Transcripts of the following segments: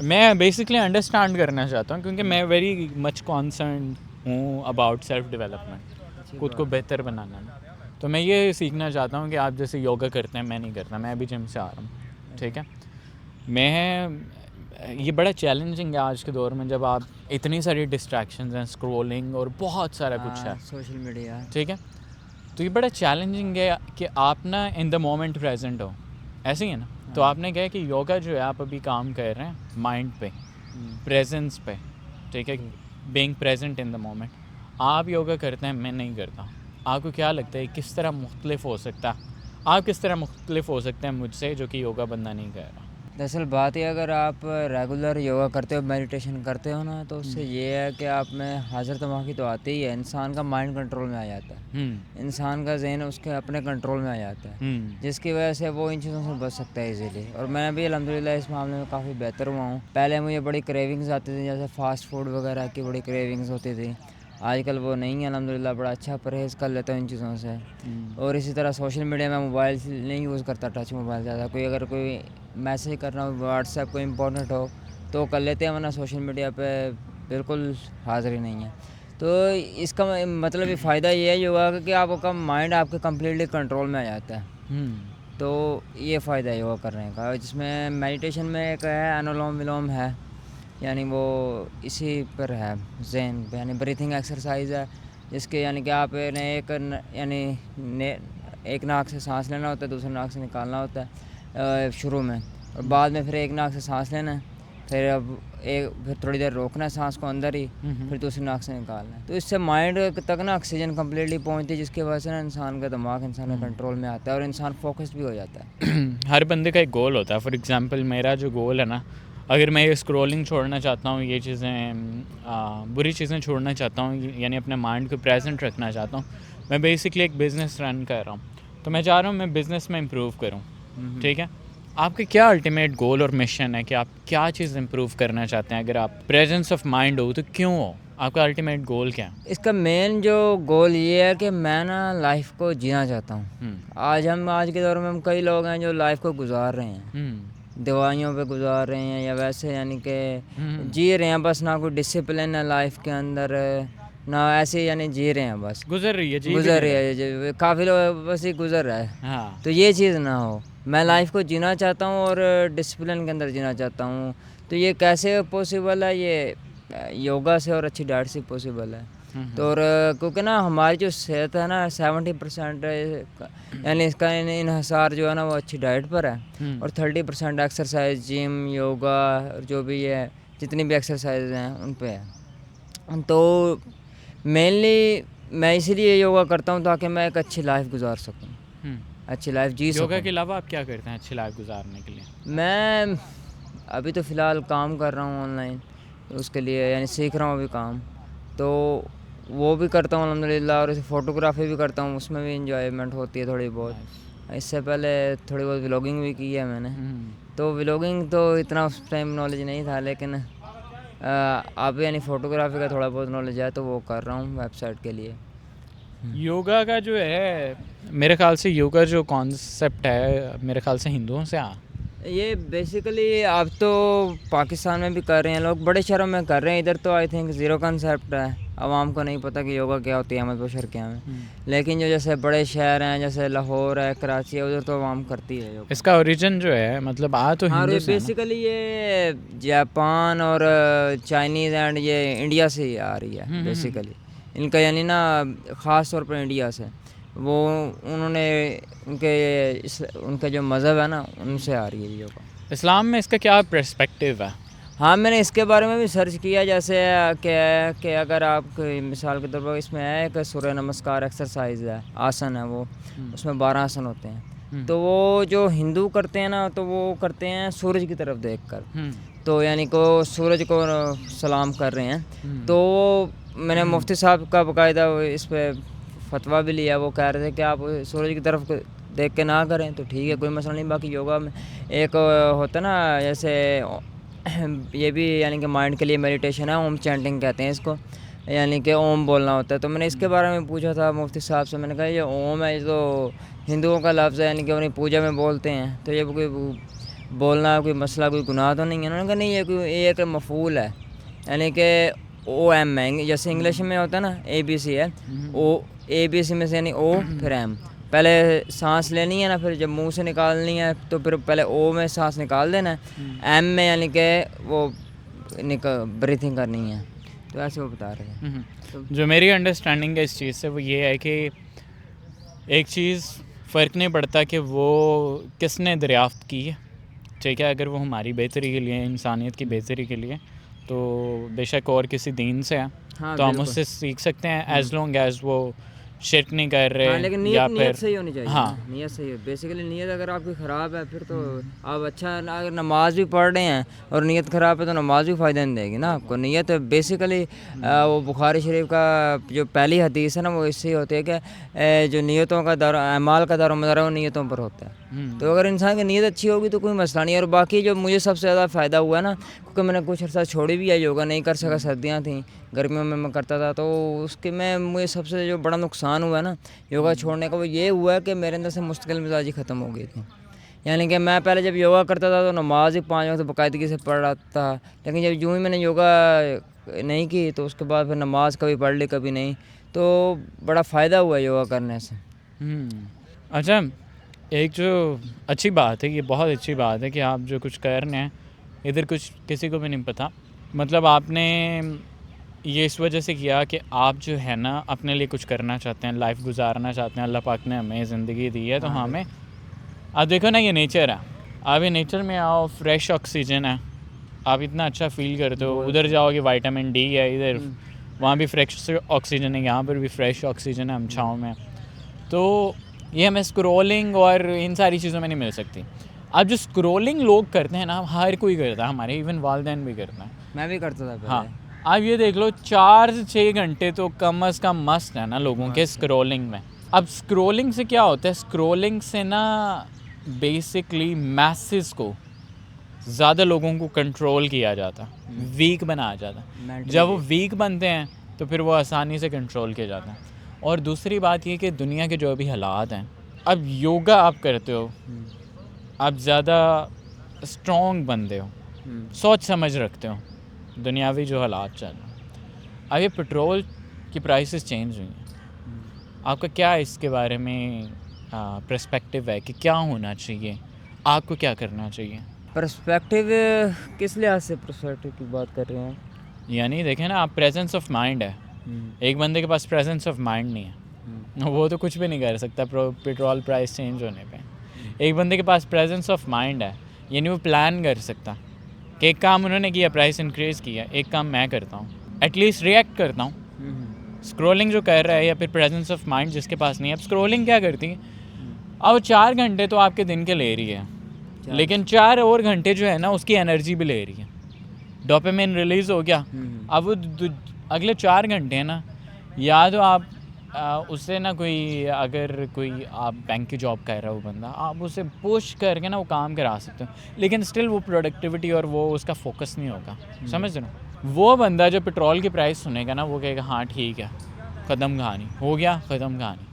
मैं basically understand करना चाहता हूँ क्योंकि मैं वेरी मच कॉन्सर्न हूँ अबाउट सेल्फ डेवलपमेंट, खुद को बेहतर बनाना में। तो मैं ये सीखना चाहता हूँ कि आप जैसे योगा करते हैं, मैं नहीं करता, मैं अभी जिम से आ रहा हूँ, ठीक है। मैं ये बड़ा चैलेंजिंग है आज के दौर में, जब आप इतनी सारी डिस्ट्रैक्शंस हैं, स्क्रोलिंग और बहुत सारा कुछ है, सोशल मीडिया, ठीक है। तो ये बड़ा चैलेंजिंग है कि आप ना इन द मोमेंट प्रेजेंट हो, ऐसे ही है ना। तो आपने कहा कि योगा जो है आप अभी काम कर रहे हैं माइंड पे, प्रेजेंस पे, ठीक है, being present in the moment. आप योगा करते हैं, मैं नहीं करता। आपको क्या लगता है किस तरह मुख्तलिफ हो सकता है, आप किस तरह मुख्तलिफ हो सकते हैं मुझसे जो कि योगा बंदा नहीं कर रहा? दरअसल बात है, अगर आप रेगुलर योगा करते हो, मेडिटेशन करते हो ना, तो उससे ये है कि आप में हाजिर दिमागी तो आती ही है, इंसान का माइंड कंट्रोल में आ जाता है, इंसान का जहन उसके अपने कंट्रोल में आ जाता है, जिसकी वजह से वो इन चीज़ों से बच सकता है इजीली। और मैं भी अल्हम्दुलिल्लाह इस मामले में काफ़ी बेहतर हुआ हूँ। पहले मुझे बड़ी क्रेविंग्स आती थी, जैसे फ़ास्ट फूड वगैरह की बड़ी क्रेविंग्स होती थी, आजकल वो नहीं है अल्हम्दुलिल्लाह, बड़ा अच्छा परहेज़ कर लेता हूँ इन चीज़ों से। और इसी तरह सोशल मीडिया में मोबाइल नहीं यूज़ करता, टच मोबाइल ज़्यादा। कोई अगर कोई मैसेज करना हो, व्हाट्सएप कोई इंपॉर्टेंट हो तो कर लेते हैं, वरना सोशल मीडिया पे बिल्कुल हाज़िर ही नहीं है। तो इसका मतलब ये फ़ायदा ये है योगा का कि आपका माइंड आपके कम्प्लीटली कंट्रोल में आ जाता है। तो ये फ़ायदा है योगा करने का, जिसमें मेडिटेशन में एक है अनुलोम विलोम है, यानी वो इसी पर है, ज़हन पे, यानी ब्रीथिंग एक्सरसाइज है, जिसके यानी कि आप ने एक नाक से सांस लेना होता है, दूसरे नाक से निकालना होता है शुरू में, और बाद में फिर एक नाक से सांस लेना है, फिर थोड़ी देर रोकना है सांस को अंदर ही, फिर दूसरी नाक से निकालना है। तो इससे माइंड तक ना ऑक्सीजन कम्प्लीटली पहुंचती है, जिसकी वजह से ना इंसान का दिमाग इंसान के कंट्रोल में आता है और इंसान फोकस्ड भी हो जाता है। हर बंदे का एक गोल होता है। फॉर एग्जांपल मेरा जो गोल है ना, अगर मैं ये स्क्रॉलिंग छोड़ना चाहता हूँ, ये चीज़ें बुरी चीज़ें छोड़ना चाहता हूँ, यानी अपने माइंड को प्रेजेंट रखना चाहता हूँ, मैं बेसिकली एक बिज़नेस रन कर रहा हूँ, तो मैं चाह रहा हूँ मैं बिज़नेस में इम्प्रूव करूँ, ठीक है। आपका क्या अल्टीमेट गोल और मिशन है कि आप क्या चीज़ इम्प्रूव करना चाहते हैं? अगर आप प्रेजेंस ऑफ माइंड हो तो क्यों हो, आपका अल्टीमेट गोल क्या है? इसका मेन जो गोल ये है कि मैं ना लाइफ को जीना चाहता हूँ। आज के दौर में हम कई लोग हैं जो लाइफ को गुजार रहे हैं, दवाइयों पे गुजार रहे हैं या वैसे, यानी कि जी रहे हैं बस, ना कोई डिसिप्लिन है लाइफ के अंदर, ना ऐसे, यानी जी रहे हैं बस, गुजर रही है, जी भी गुजर नहीं रही रहे। है, काफ़ी लोग बस ही गुजर रहा है। हाँ। तो ये चीज़ ना हो, मैं लाइफ को जीना चाहता हूँ और डिसिप्लिन के अंदर जीना चाहता हूँ। तो ये कैसे पॉसिबल है? ये योगा से और अच्छी डाइट से पॉसिबल है। तो और क्योंकि ना हमारी जो सेहत है ना 70% यानी इसका इन्हिसार जो है ना वो अच्छी डाइट पर है, और 30% एक्सरसाइज, जिम, योगा और जो भी है जितनी भी एक्सरसाइज हैं उन पे है। तो मेनली मैं इसीलिए योगा करता हूँ ताकि मैं एक अच्छी लाइफ गुजार सकूँ, अच्छी लाइफ जी सकूँ। योगा के अलावा आप क्या करते हैं अच्छी लाइफ गुजारने के लिए? मैं अभी तो फ़िलहाल काम कर रहा हूँ ऑनलाइन, उसके लिए यानी सीख रहा हूँ अभी काम, तो वो भी करता हूँ अल्हम्दुलिल्लाह, और इसे फ़ोटोग्राफी भी करता हूँ, उसमें भी इंजॉयमेंट होती है थोड़ी बहुत। इससे पहले थोड़ी बहुत व्लॉगिंग भी की है मैंने, तो व्लॉगिंग तो इतना उस टाइम नॉलेज नहीं था, लेकिन अब यानी फ़ोटोग्राफी का थोड़ा बहुत नॉलेज है, तो वो कर रहा हूँ वेबसाइट के लिए। योगा का जो है, मेरे ख्याल से योगा जो कॉन्सेप्ट है, मेरे ख्याल से हिंदुओं से ये बेसिकली अब तो पाकिस्तान में भी कर रहे हैं लोग, बड़े शहरों में कर रहे हैं, इधर तो आई थिंक ज़ीरो कंसेप्ट है, आवाम को नहीं पता कि योगा क्या होती है, अहमद बशर क्या है। लेकिन जो जैसे बड़े शहर हैं, जैसे लाहौर है, कराची है, उधर तो आवाम करती है योगा। इसका ओरिजिन जो है, मतलब तो हाँ, हिंदू से है ना? बेसिकली ये जापान और चाइनीज़ एंड ये इंडिया से ही आ रही है बेसिकली, इनका यानी ना ख़ास तौर पर इंडिया से, वो उन्होंने उनके जो मज़हब है ना उनसे आ रही है योगा। इस्लाम में इसका क्या पर्सपेक्टिव है? हाँ, मैंने इसके बारे में भी सर्च किया, जैसे कि अगर आप मिसाल के तौर पर इसमें है एक सूर्य नमस्कार एक्सरसाइज है, आसन है वो, उसमें 12 आसन होते हैं, तो वो जो हिंदू करते हैं ना, तो वो करते हैं सूरज की तरफ देखकर, तो यानी को सूरज को सलाम कर रहे हैं। तो मैंने मुफ्ती साहब का बाकायदा इस पर फतवा भी लिया, वो कह रहे थे कि आप सूरज की तरफ देख के ना करें तो ठीक है, कोई मसला नहीं। बाकी योगा में एक होता ना, जैसे ये भी यानी कि माइंड के लिए मेडिटेशन है, ओम चैंटिंग कहते हैं इसको, यानी कि ओम बोलना होता है। तो मैंने इसके बारे में पूछा था मुफ्ती साहब से, मैंने कहा ये ओम है, ये तो हिंदुओं का लफ्ज़ है, यानी कि उन्हें पूजा में बोलते हैं, तो ये कोई बोलना कोई मसला, कोई गुनाह तो नहीं है। उन्होंने कहा नहीं, ये एक मफूल है, यानी कि ओ एम है, जैसे इंग्लिश में होता है ना ABC है, ओ ABC में से यानी ओ फिर एम, पहले सांस लेनी है ना, फिर जब मुंह से निकालनी है तो फिर पहले ओ में सांस निकाल देना है, एम में यानी कि वो ब्रीथिंग करनी है। तो ऐसे वो बता रहे हैं। तो जो मेरी अंडरस्टैंडिंग है इस चीज़ से वो ये है कि एक चीज़ फ़र्क नहीं पड़ता कि वो किसने दरियाफ़्त की है, ठीक है। अगर वो हमारी बेहतरी के लिए, इंसानियत की बेहतरी के लिए, तो बेशक और किसी दीन से है हाँ तो हम बिल्कुल। उससे सीख सकते हैं, एज़ लॉन्ग एज़ वो शिरक नहीं कर रहे, हाँ लेकिन या नीयत फिर सही होनी चाहिए। हाँ ना, नीयत सही है। बेसिकली नीयत अगर आपकी ख़राब है फिर तो आप अगर नमाज भी पढ़ रहे हैं और नीयत ख़राब है तो नमाज भी फ़ायदा नहीं देगी ना आपको। नीयत बेसिकली वो बुखारी शरीफ का जो पहली हदीस है ना, वो इससे ही होती है कि जो नीयतों का अमाल का दारोमदार है वो नीयतों पर होता है। तो अगर इंसान की नीयत अच्छी होगी तो कोई मसला नहीं है। और बाकी जो मुझे सबसे ज़्यादा फ़ायदा हुआ है ना, क्योंकि मैंने कुछ अर्सा छोड़ी भी है, योगा नहीं कर सका, सर्दियाँ थी, गर्मियों में मैं करता था, तो उसके में मुझे सबसे जो बड़ा नुकसान हुआ है ना योगा छोड़ने का, वो ये हुआ है कि मेरे अंदर से मुश्किल मिजाजी ख़त्म हो गई थी। यानी कि मैं पहले जब योगा करता था तो नमाज ही 5 वक्त बाकायदगी से पढ़ रहा था, लेकिन जब यूँ ही मैंने योगा नहीं की तो उसके बाद फिर नमाज कभी पढ़ ली कभी नहीं, तो बड़ा फ़ायदा हुआ योगा करने से। अच्छा, एक जो अच्छी बात है, ये बहुत अच्छी बात है कि आप जो कुछ कर रहे हैं इधर कुछ किसी को भी नहीं पता, मतलब आपने ये इस वजह से किया कि आप जो है ना अपने लिए कुछ करना चाहते हैं, लाइफ गुजारना चाहते हैं। अल्लाह पाक ने हमें ज़िंदगी दी है तो हमें, आप देखो ना ये नेचर है, आप ये नेचर में आओ, फ्रेश ऑक्सीजन है, आप इतना अच्छा फील करते हो। उधर जाओगे विटामिन डी है, इधर वहाँ भी फ्रेश ऑक्सीजन है, यहाँ पर भी फ्रेश ऑक्सीजन है, हम छाँव में। तो ये हमें स्क्रोलिंग और इन सारी चीज़ों में नहीं मिल सकती। अब जो स्क्रोलिंग लोग करते हैं ना, हर कोई करता है, हमारे इवन वालिदैन भी करते हैं। मैं भी करता था पहले। हाँ, आप ये देख लो 4 से 6 घंटे तो कम अज़ कम मस्त है ना लोगों के स्क्रोलिंग में। अब स्क्रोलिंग से क्या होता है, स्क्रोलिंग से ना बेसिकली मैसेस को, ज़्यादा लोगों को कंट्रोल किया जाता, वीक बनाया जाता। जब वो वीक बनते हैं तो फिर वो आसानी से कंट्रोल किया जाता है। और दूसरी बात ये कि दुनिया के जो अभी हालात हैं, अब योगा आप करते हो, आप ज़्यादा स्ट्रॉन्ग बनते हो, सोच समझ रखते हो, दुनियावी जो हालात चल रहे हैं। अब ये पेट्रोल की प्राइसेस चेंज हुई हैं, आपका क्या इसके बारे में पर्सपेक्टिव है कि क्या होना चाहिए, आपको क्या करना चाहिए? पर्सपेक्टिव किस लिहाज से पर्सपेक्टिव की बात कर रहे हैं? यानी देखें ना, आप प्रेजेंस ऑफ माइंड है, एक बंदे के पास प्रेजेंस ऑफ माइंड नहीं है, वो तो कुछ भी नहीं कर सकता पेट्रोल प्राइस चेंज होने पे। एक बंदे के पास प्रेजेंस ऑफ माइंड है, यानी वो प्लान कर सकता कि एक काम उन्होंने किया, प्राइस इंक्रीज़ किया, एक काम मैं करता हूँ, एटलीस्ट रिएक्ट करता हूँ। स्क्रोलिंग जो कर रहा है, या फिर प्रेजेंस ऑफ माइंड जिसके पास नहीं है, अब स्क्रोलिंग क्या करती है, अब 4 घंटे तो आपके दिन के ले रही है, लेकिन 4 और घंटे जो है ना उसकी एनर्जी भी ले रही है, डोपामिन रिलीज़ हो गया। अब वो अगले 4 घंटे हैं ना, या तो आप उससे ना कोई, अगर कोई आप बैंक की जॉब कर रहा हो बंदा, आप उसे पुश करके ना वो काम करा सकते हो, लेकिन स्टिल वो प्रोडक्टिविटी और वो उसका फोकस नहीं होगा। समझ रहे हो? वो बंदा जो पेट्रोल की प्राइस सुनेगा ना, वो कहेगा हाँ ठीक है, ख़त्म कहानी, हो गया ख़त्म कहानी।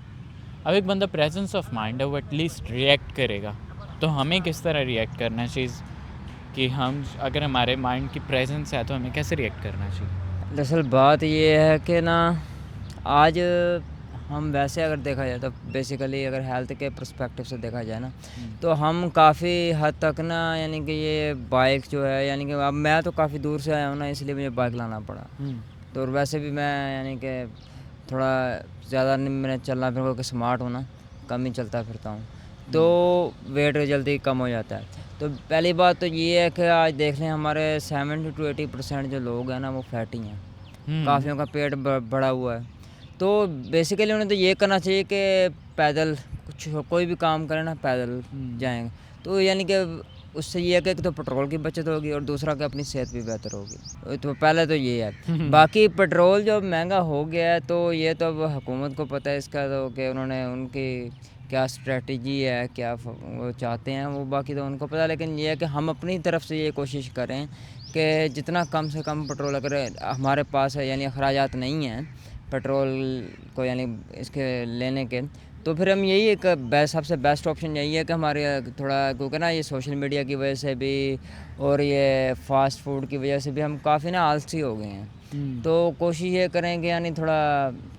अब एक बंदा प्रेजेंस ऑफ माइंड है, वो एटलीस्ट रिएक्ट करेगा। तो हमें किस तरह रिएक्ट करना चाहिए कि हम, अगर हमारे माइंड की प्रेजेंस है तो हमें कैसे रिएक्ट करना चाहिए? दरअसल बात ये है कि ना, आज हम वैसे अगर देखा जाए तो बेसिकली अगर हेल्थ के पर्सपेक्टिव से देखा जाए ना, तो हम काफ़ी हद तक ना, यानी कि ये बाइक जो है, यानी कि अब मैं तो काफ़ी दूर से आया हूँ ना, इसलिए मुझे बाइक लाना पड़ा। तो और वैसे भी मैं यानी कि थोड़ा ज़्यादा नहीं, मैंने चलना फिर क्योंकि स्मार्ट हूँ ना, कम ही चलता फिरता हूँ, तो वेट जल्दी कम हो जाता है। तो पहली बात तो ये है कि आज देख लें हमारे 70 to 80% जो लोग हैं ना वो फैटी हैं, काफ़ियों का पेट बढ़ा हुआ है। तो बेसिकली उन्हें तो ये करना चाहिए कि पैदल कुछ कोई भी काम करें ना, पैदल जाएँ, तो यानी कि उससे ये है कि एक तो पेट्रोल की बचत होगी और दूसरा कि अपनी सेहत भी बेहतर होगी। तो पहले तो ये है। बाकी पेट्रोल जो महंगा हो गया है तो ये तो अब हुकूमत को पता है इसका, तो कि उन्होंने उनकी क्या स्ट्रेटजी है, क्या वो चाहते हैं, वो बाकी तो उनको पता है। लेकिन ये है कि हम अपनी तरफ से ये कोशिश करें कि जितना कम से कम पेट्रोल अगर हमारे पास है, यानी अखराजात नहीं हैं पेट्रोल को, यानी इसके लेने के, तो फिर हम यही एक बेस्ट सबसे बेस्ट ऑप्शन यही है कि हमारे थोड़ा क्योंकि ना ये सोशल मीडिया की वजह से भी और ये फास्ट फूड की वजह से भी हम काफ़ी ना आलसी हो गए हैं। तो कोशिश ये करें कि यानी थोड़ा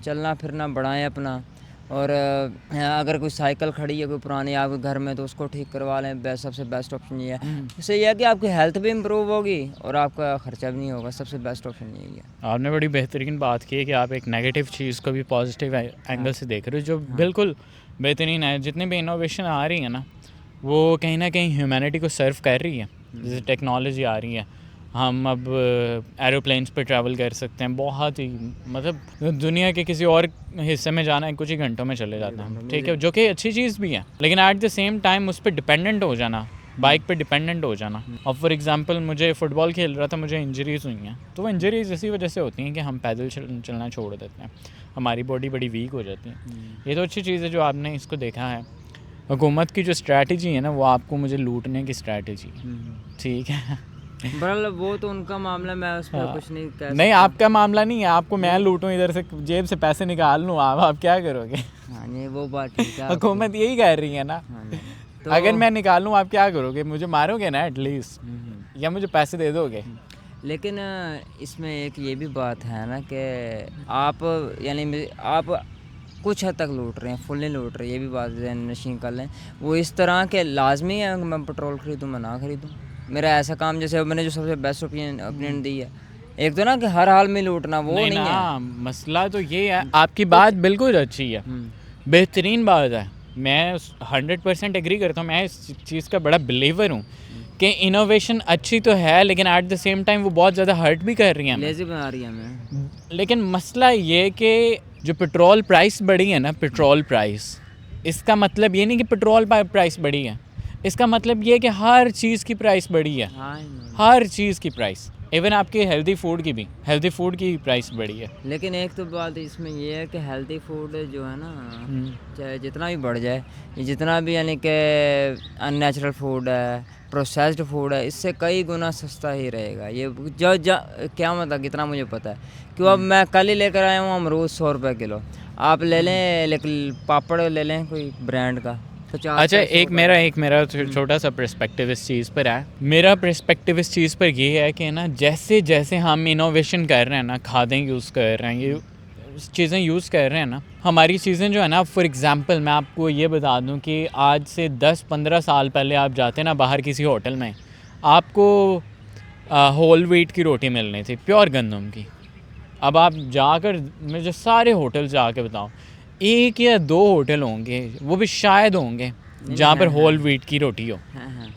चलना फिरना बढ़ाएं अपना, और अगर कोई साइकिल खड़ी है कोई पुरानी आपके घर में तो उसको ठीक करवा लें। बेस्ट सबसे बेस्ट ऑप्शन ये है। इससे यह है कि आपकी हेल्थ भी इम्प्रूव होगी और आपका ख़र्चा भी नहीं होगा। सबसे बेस्ट ऑप्शन यही है। आपने बड़ी बेहतरीन बात की है कि आप एक नेगेटिव चीज़ को भी पॉजिटिव एंगल से देख रहे हो, जो बिल्कुल बेहतरीन है। जितनी भी इनोवेशन आ रही है ना, वो कहीं ना कहीं ह्यूमैनिटी को सर्व कर रही है। जैसे टेक्नोलॉजी आ रही है, हम अब एरोप्लेन्स पर ट्रैवल कर सकते हैं, बहुत ही मतलब दुनिया के किसी और हिस्से में जाना है कुछ ही घंटों में चले जाते हैं, ठीक है, जो कि अच्छी चीज़ भी है। लेकिन एट द सेम टाइम उस पर डिपेंडेंट हो जाना, बाइक पे डिपेंडेंट हो जाना। और फॉर एग्जांपल मुझे फ़ुटबॉल खेल रहा था, मुझे इंजरीज़ हुई हैं, तो वो इंजरीज़ इसी वजह से होती हैं कि हम पैदल चलना छोड़ देते हैं, हमारी बॉडी बड़ी वीक हो जाती है। ये तो अच्छी चीज़ है जो आपने इसको देखा है। हुकूमत की जो स्ट्रैटेजी है ना, वो आपको मुझे लूटने की स्ट्रैटेजी, ठीक है। बहरहाल वो तो उनका मामला, मैं उस पर कुछ नहीं कह नहीं, आपका मामला नहीं है। आपको मैं लूटूं, इधर से जेब से पैसे निकाल लूँ, आप क्या करोगे? हाँ नहीं, वो बात ठीक है। हुकूमत यही कह रही है ना। तो अगर मैं निकाल लूँ आप क्या करोगे? मुझे मारोगे ना एटलीस्ट, या मुझे पैसे दे दोगे? लेकिन इसमें एक ये भी बात है ना कि आप यानी आप कुछ हद तक लूट रहे हैं, फुल नहीं लूट रहे। ये भी बात नशीन कर लें। वो इस तरह के लाजमी है मैं पेट्रोल ख़रीदूँ मैं ना ख़रीदूँ, मेरा ऐसा काम। जैसे मैंने जो सबसे बेस्ट ओपिनियन दी है, एक तो ना कि हर हाल में लूटना वो नहीं है। मसला तो ये है। आपकी बात बिल्कुल अच्छी है, बेहतरीन बात है, मैं 100% एग्री करता हूँ। मैं इस चीज़ का बड़ा बिलीवर हूँ कि इनोवेशन अच्छी तो है, लेकिन एट द सेम टाइम वो बहुत ज़्यादा हर्ट भी कर रही हैं, लेज़ी बना रही है हमें। लेकिन मसला ये कि जो पेट्रोल प्राइस बढ़ी है ना, पेट्रोल प्राइस, इसका मतलब ये नहीं कि पेट्रोल प्राइस बढ़ी है, इसका मतलब ये है कि हर चीज़ की प्राइस बढ़ी है। हर चीज़ की प्राइस, इवन आपके हेल्दी फूड की भी, हेल्दी फूड की प्राइस बढ़ी है। लेकिन एक तो बात इसमें ये है कि हेल्दी फूड जो है ना, चाहे जितना भी बढ़ जाए, जितना भी यानी कि अननेचुरल फूड है, प्रोसेस्ड फूड है, इससे कई गुना सस्ता ही रहेगा। ये क्या मतलब कितना मुझे पता है, क्यों अब मैं कल ही लेकर आया हूँ अमरूद 100 रुपये किलो। आप ले लें, लेकिन पापड़ ले लें कोई ब्रांड का। अच्छा, एक मेरा छोटा सा पर्सपेक्टिव इस चीज़ पर है। मेरा पर्सपेक्टिव इस चीज़ पर ये है कि ना, जैसे जैसे हम इनोवेशन कर रहे हैं ना, खादें यूज़ कर रहे हैं, ये चीज़ें यूज़ कर रहे हैं ना, हमारी चीज़ें जो है ना, फॉर एग्ज़ाम्पल मैं आपको ये बता दूं कि आज से 10-15 साल पहले आप जाते ना बाहर किसी होटल में, आपको होल व्हीट की रोटी मिलनी थी, प्योर गंदम की। अब आप जाकर मुझे सारे होटल जाके बताओ, 1 या 2 होटल होंगे, वो भी शायद होंगे, जहाँ पर होल व्हीट की रोटी हो।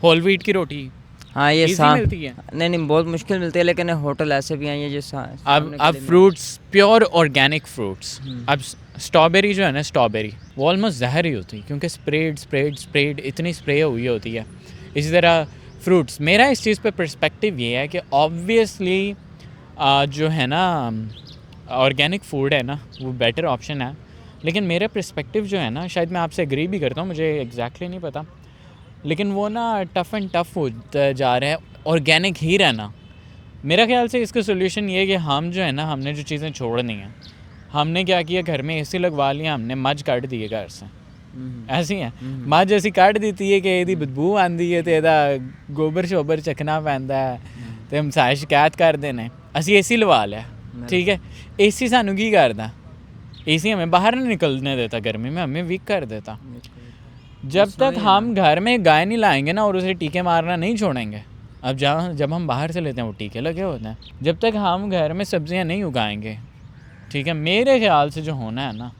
होल व्हीट की रोटी हाँ ये मिलती है। नहीं बहुत मुश्किल मिलती है, लेकिन होटल ऐसे भी हैं ये जो अब फ्रूट्स, प्योर ऑर्गेनिक फ्रूट्स। अब स्ट्रॉबेरी जो है ना, स्ट्रॉबेरी वो ऑलमोस्ट जहर ही होती है, क्योंकि स्प्रेड इतनी स्प्रे हुई होती है। इसी तरह फ्रूट्स। मेरा इस चीज़ पे पर्सपेक्टिव ये है कि ऑब्वियसली जो है ना ऑर्गेनिक फूड है ना, वो बेटर ऑप्शन है। लेकिन मेरा पर्सपेक्टिव जो है ना, शायद मैं आपसे एग्री भी करता हूँ, मुझे एग्जैक्टली नहीं पता, लेकिन वो ना टफ़ एंड टफ़ होता जा रहा है ऑर्गेनिक ही रहना। मेरा ख्याल से इसका सोल्यूशन ये है कि हम जो है ना, हमने जो चीज़ें छोड़नी हैं, हमने क्या किया, घर में एसी लगवा लिया, हमने मज काट दिए घर से। ऐसी है मज ऐसी काट दी है कि यदि बदबू आती है तो यदा गोबर शोबर चखना पैंदा है, तो हम सारे शिकायत कर देने, असी एसी लवा लिया, ठीक है। एसी सानू की करता, एसी हमें बाहर नहीं निकलने देता, गर्मी में हमें वीक कर देता। जब तक हम घर में गाय नहीं लाएंगे ना और उसे टीके मारना नहीं छोड़ेंगे, अब जब हम बाहर से लेते हैं वो टीके लगे होते हैं, जब तक हम घर में सब्जियां नहीं उगाएंगे, ठीक है, मेरे ख्याल से जो होना है ना,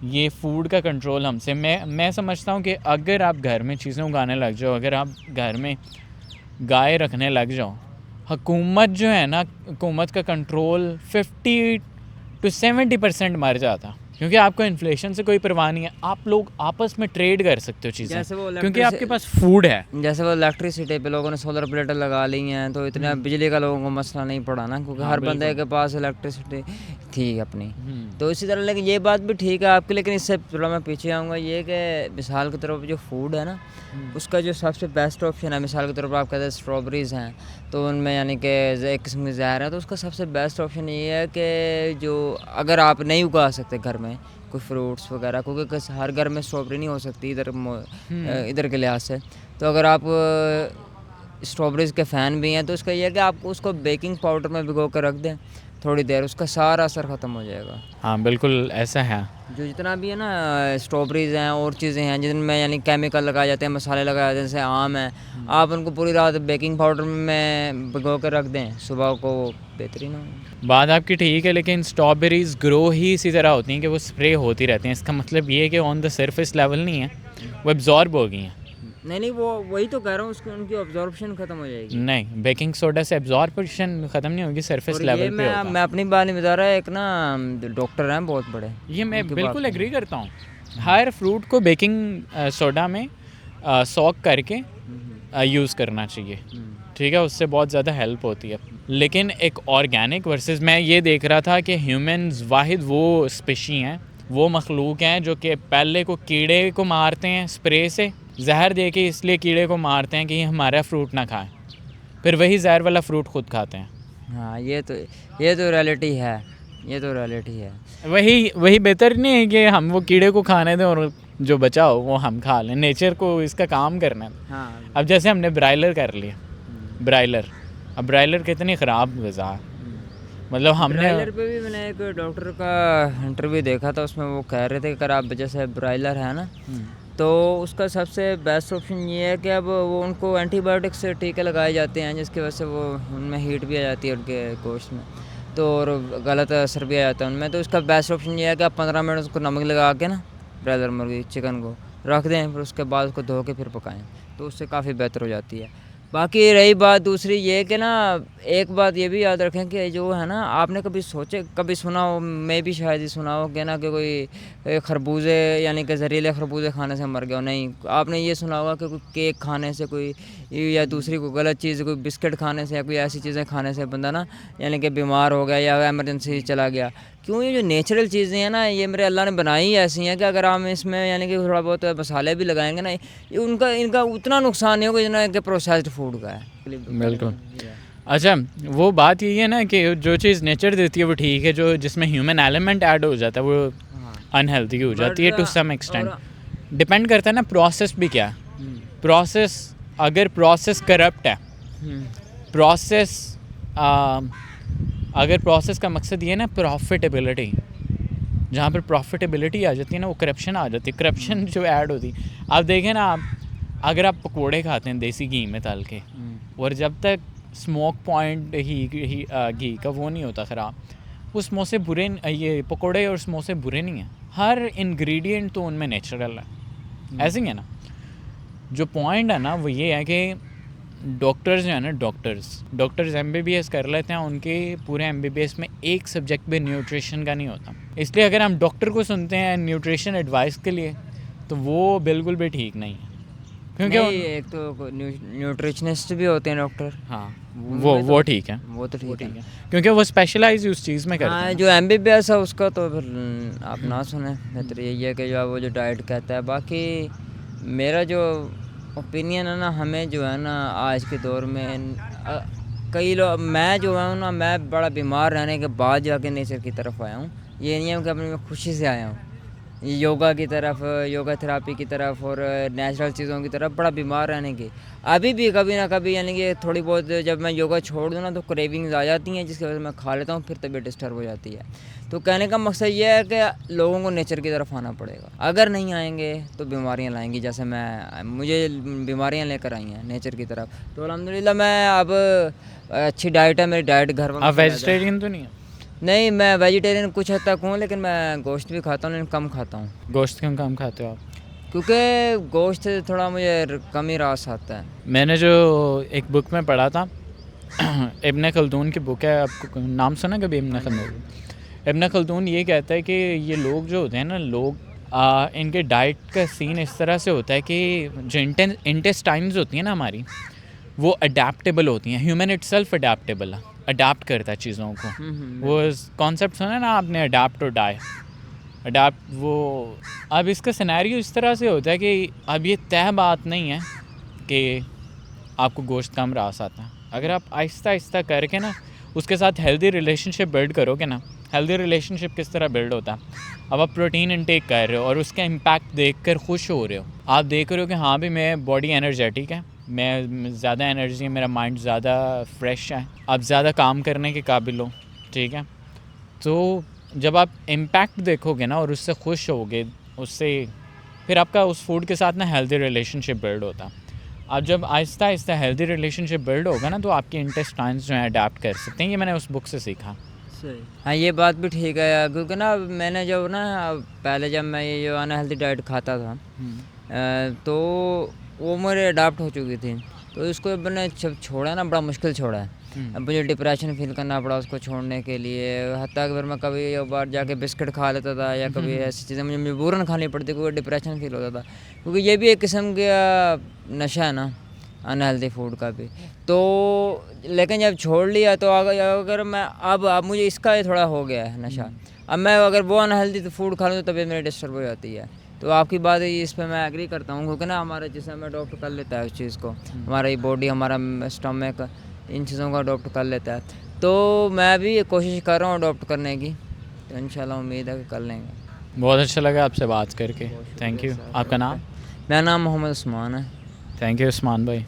ये फूड का कंट्रोल हमसे। मैं समझता हूँ कि अगर आप घर में चीज़ें उगाने लग जाओ, अगर आप घर में गाय रखने लग जाओ, हुकूमत जो है ना, हुकूमत का कंट्रोल 50 to 70% मर जाता, क्योंकि आपको इन्फ्लेशन से कोई परवाह नहीं है। आप लोग आपस में ट्रेड कर सकते हो चीज़ें, क्योंकि आपके पास फूड है। जैसे वो इलेक्ट्रिसिटी पे लोगों ने सोलर प्लेटें लगा ली हैं, तो इतना बिजली का लोगों को मसला नहीं पड़ा ना, क्योंकि हर बंदे के पास इलेक्ट्रिसिटी थी अपनी। तो इसी तरह, लेकिन ये बात भी ठीक है आपकी, लेकिन इससे थोड़ा मैं पीछे आऊँगा, ये कि मिसाल की तरफ जो फूड है ना, उसका जो सबसे बेस्ट ऑप्शन है, मिसाल के तौर पर आप कहते हैं स्ट्रॉबेरीज़ हैं, तो उनमें यानी कि एक किस्म की ज़हर है, तो उसका सबसे बेस्ट ऑप्शन ये है कि जो अगर आप नहीं उगा सकते घर में, कोई फ्रूट्स वगैरह, क्योंकि हर घर में स्ट्रॉबेरी नहीं हो सकती इधर के लिहाज से। तो अगर आप स्ट्रॉबेरीज़ के फ़ैन भी हैं तो उसका ये है कि आप उसको बेकिंग पाउडर में भिगो कर रख दें थोड़ी देर, उसका सारा असर ख़त्म हो जाएगा। हाँ बिल्कुल ऐसा है। जो जितना भी है ना स्ट्रॉबेरीज़ हैं और चीज़ें हैं जिनमें यानी केमिकल लगाए जाते हैं, मसाले लगाए जाते हैं, जैसे आम है, आप उनको पूरी रात बेकिंग पाउडर में भिगो कर रख दें, सुबह को वो बेहतरीन हो। बात आपकी ठीक है, लेकिन स्ट्रॉबेरीज़ ग्रो ही इसी तरह होती हैं कि वो स्प्रे होती रहती हैं। इसका मतलब ये है कि ऑन द सरफेस लेवल नहीं है, वो एब्जॉर्ब हो गई हैं। नहीं वो वही तो कह रहा हूँ, उसकी उनकी ऑब्जॉर्प्शन ख़त्म हो जाएगी। नहीं, बेकिंग सोडा से एब्जॉर्प्शन ख़त्म नहीं होगी, सरफेस और लेवल ये पे होगा। मैं अपनी बात नहीं बता रहा, एक ना डॉक्टर हैं बहुत बड़े, ये मैं उनकी बिल्कुल बात एग्री करता हूँ। हर फ्रूट को बेकिंग सोडा में सॉक करके यूज़ करना चाहिए, ठीक है, उससे बहुत ज़्यादा हेल्प होती है। लेकिन एक ऑर्गेनिक वर्सेस मैं ये देख रहा था कि ह्यूमंस वाहिद वो स्पेशी हैं, वो मखलूक हैं जो कि पहले को कीड़े को मारते हैं स्प्रे से, जहर दे के इसलिए कीड़े को मारते हैं कि ये हमारा फ्रूट ना खाएं, फिर वही जहर वाला फ्रूट खुद खाते हैं। हाँ ये तो रियलिटी है, ये तो रियलिटी है। वही बेहतर नहीं है कि हम वो कीड़े को खाने दें और जो बचा हो वो हम खा लें। नेचर को इसका काम करना है। हाँ अब जैसे हमने ब्रायलर कर लिया, ब्रायलर, अब ब्रायलर कितनी ख़राब ग़िज़ा है, मतलब हमने ब्रायलर पे भी मैंने एक डॉक्टर का इंटरव्यू देखा था, उसमें वो कह रहे थे कि अगर आप जैसे ब्रायलर है ना तो उसका सबसे बेस्ट ऑप्शन ये है कि अब वो उनको एंटीबायोटिक से टीके लगाए जाते हैं जिसकी वजह से वो उनमें हीट भी आ जाती है उनके गोश्त में, तो और गलत असर भी आ जाता है उनमें। तो उसका बेस्ट ऑप्शन ये है कि आप 15 मिनट उसको नमक लगा के ना ब्रायलर मुर्गी चिकन को रख दें, फिर उसके बाद उसको धो के फिर पकाएं, तो उससे काफ़ी बेहतर हो जाती है। बाकी रही बात दूसरी ये कि ना एक बात ये भी याद रखें कि जो है ना, आपने कभी सुना हो, मैं भी शायद ही सुना हो कि ना कि कोई खरबूजे यानी कि जहरीले खरबूजे खाने से मर गया हो। नहीं, आपने ये सुना होगा कि कोई केक खाने से कोई या दूसरी कोई गलत चीज़, कोई बिस्किट खाने से या कोई ऐसी चीज़ें खाने से बंदा ना यानी कि बीमार हो गया या एमरजेंसी चला गया। क्यों, ये जो नेचुरल चीज़ें हैं ना, ये मेरे अल्लाह ने बनाई ही ऐसी हैं कि अगर हम इसमें यानी कि थोड़ा बहुत मसाले भी लगाएंगे ना, ये इनका उतना नुकसान नहीं होगा जितना कि प्रोसेस्ड फूड का है। बिल्कुल। अच्छा, वो बात यही है ना कि जो चीज़ नेचर देती है वो ठीक है, जो जिसमें ह्यूमन एलिमेंट ऐड हो जाता है वो अनहेल्दी हो जाती है टू सम एक्सटेंट। डिपेंड करता है ना प्रोसेस भी क्या है। प्रोसेस, अगर प्रोसेस करप्ट है, प्रोसेस अगर प्रोसेस का मकसद ये है ना प्रॉफिटेबिलिटी, जहाँ पर प्रॉफिटेबिलिटी आ जाती है ना वो करप्शन आ जाती है, करप्शन जो ऐड होती है। आप देखें ना, अगर आप पकोड़े खाते हैं देसी घी में तल के, और जब तक स्मोक पॉइंट घी का वो नहीं होता ख़राब, वो समोसे बुरे, ये पकोड़े और समोसे बुरे नहीं हैं। हर इंग्रेडिएंट तो उनमें नेचुरल है, ऐसे ही है ना। जो पॉइंट है ना वो ये है कि डॉक्टर्स जो है ना, डॉक्टर्स MBBS कर लेते हैं, उनके पूरे MBBS में एक सब्जेक्ट भी न्यूट्रिशन का नहीं होता। इसलिए अगर हम डॉक्टर को सुनते हैं न्यूट्रिशन एडवाइस के लिए तो वो बिल्कुल भी ठीक नहीं है, क्योंकि एक तो न्यूट्रिशनिस्ट भी होते हैं डॉक्टर। हाँ वो ठीक है, वो तो ठीक है क्योंकि वो स्पेशलाइज उस चीज़ में करते हैं। जो MBBS है उसका तो फिर आप ना सुने, बेहतर यही है कि जो वो जो डाइट कहता है। बाकी मेरा जो ओपिनियन है ना, हमें जो है ना आज के दौर में कई लोग, मैं जो है ना, मैं बड़ा बीमार रहने के बाद जाके नेचर की तरफ आया हूँ। ये नहीं है कि अपनी मैं खुशी से आया हूँ, योगा की तरफ, योगा थेरापी की तरफ और नेचुरल चीज़ों की तरफ बड़ा बीमार रहने की। अभी भी कभी ना कभी यानी कि थोड़ी बहुत जब मैं योगा छोड़ दूँ ना तो क्रेविंग्स आ जाती हैं, जिसकी वजह से मैं खा लेता हूँ, फिर तबीयत डिस्टर्ब हो जाती है। तो कहने का मकसद ये है कि लोगों को नेचर की तरफ आना पड़ेगा। अगर नहीं आएंगे तो बीमारियाँ लाएंगी, जैसे मुझे बीमारियाँ लेकर आई हैं नेचर की तरफ। तो अल्हम्दुलिल्लाह मैं अब अच्छी डाइट है मेरी, डाइट घर वालों। आप वेजिटेरियन तो नहीं है? नहीं, मैं वेजिटेरियन कुछ हद तक हूँ, लेकिन मैं गोश्त भी खाता हूँ, लेकिन कम खाता हूँ। गोश्त क्यों कम खाते हो आप? क्योंकि गोश्त से थोड़ा मुझे कम ही रास आता है। मैंने जो एक बुक में पढ़ा था इब्न खल्दून की बुक है, आपको नाम सुना कभी इब्न खल्दून? इब्न खल्दून ये कहता है कि ये लोग जो होते हैं ना, इनके डाइट का सीन इस तरह से होता है कि जो इंटेस्टाइन्स होती हैं ना हमारी, वो अडेप्टेबल होती हैं। ह्यूमन इटसेल्फ अडेप्टेबल है, अडेप्ट करता है चीज़ों को। वो कॉन्सेप्ट सुना ना आपने, अडेप्ट और डाई, अडेप्ट। वो अब इसका सिनेरियो इस तरह से होता है कि अब ये तय बात नहीं है कि आपको गोश्त कम रास आता है। अगर आप आहिस्ता आहिस्ता करके ना उसके साथ हेल्दी रिलेशनशिप बिल्ड करोगे ना, हेल्दी रिलेशनशिप किस तरह बिल्ड होता है। अब आप प्रोटीन इनटेक कर रहे हो और उसका इम्पैक्ट देखकर खुश हो रहे हो, आप देख रहे हो कि हाँ भी मैं बॉडी एनर्जेटिक है, मैं ज़्यादा एनर्जी है, मेरा माइंड ज़्यादा फ्रेश है, आप ज़्यादा काम करने के काबिल हो, ठीक है। तो जब आप इम्पैक्ट देखोगे ना और उससे खुश होगे, उससे फिर आपका उस फूड के साथ ना हेल्दी रिलेशनशिप बिल्ड होता है। अब जब Aahista Aahista healthy relationship build होगा ना तो आपके इंटेस्टाइन्स जो हैं अडेप्ट कर सकते हैं। ये मैंने उस बुक से सीखा। सही। हाँ, ये बात भी ठीक है यार, क्योंकि ना मैंने जब ना पहले जब मैं ये जो अनहेल्दी डाइट खाता था तो वो मेरे अडाप्ट हो चुकी थी, तो इसको मैंने जब छोड़ा ना बड़ा मुश्किल छोड़ा है। अब मुझे डिप्रेशन फील करना पड़ा उसको छोड़ने के लिए, हत्ता कि फिर मैं कभी एक बार जाके बिस्किट खा लेता था या कभी ऐसी चीज़ें मुझे मजबूरन खानी पड़ती क्योंकि डिप्रेशन फील होता था, क्योंकि ये भी एक किस्म का नशा है ना अनहेल्दी फूड का भी। तो लेकिन जब छोड़ लिया तो अगर मैं अब मुझे इसका ही थोड़ा हो गया है नशा। अब मैं अगर वो अनहेल्दी फूड खा लूँ तो तबीयत मेरी डिस्टर्ब हो जाती है। तो आपकी बात है, इस पे मैं एग्री करता हूँ, क्योंकि ना हमारा जिसम में अडॉप्ट कर लेता है उस चीज़ को, हमारा ये बॉडी, हमारा स्टमक इन चीज़ों को अडॉप्ट कर लेता है। तो मैं भी कोशिश कर रहा हूँ अडॉप्ट करने की, तो इंशाल्लाह उम्मीद है कि कर लेंगे। बहुत अच्छा लगा आपसे बात करके। Thank you. आपका नाम? मेरा नाम मोहम्मद उस्मान है। थैंक यू उस्मान भाई।